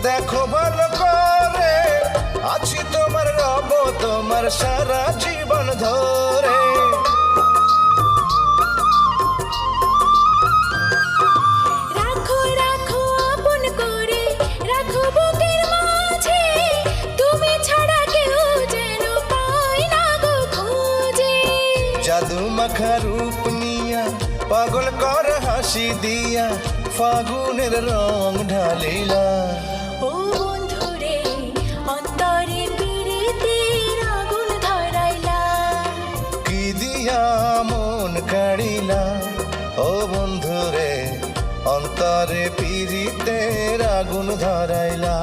দেখো ভালো করে আছি তোমার, রব তোমার সারা জীবন ধরে। রাখো রাখো আপন করে, রাখো বুকের মাঝে, তুমি ছাড়া কেউ যেন পাই না গো খুঁজে। জাদু মাখা রূপ নিয়া পাগল কর হাসি দিয়া ফাগুনের রং ঢালিলা। ও বন্ধুরে অন্তরে পীড়িতের আগুন ধরাইলা, কি দিয়া মন কাড়িলা। ও বন্ধুরে অন্তরে পীড়িতের আগুন ধরাইলা।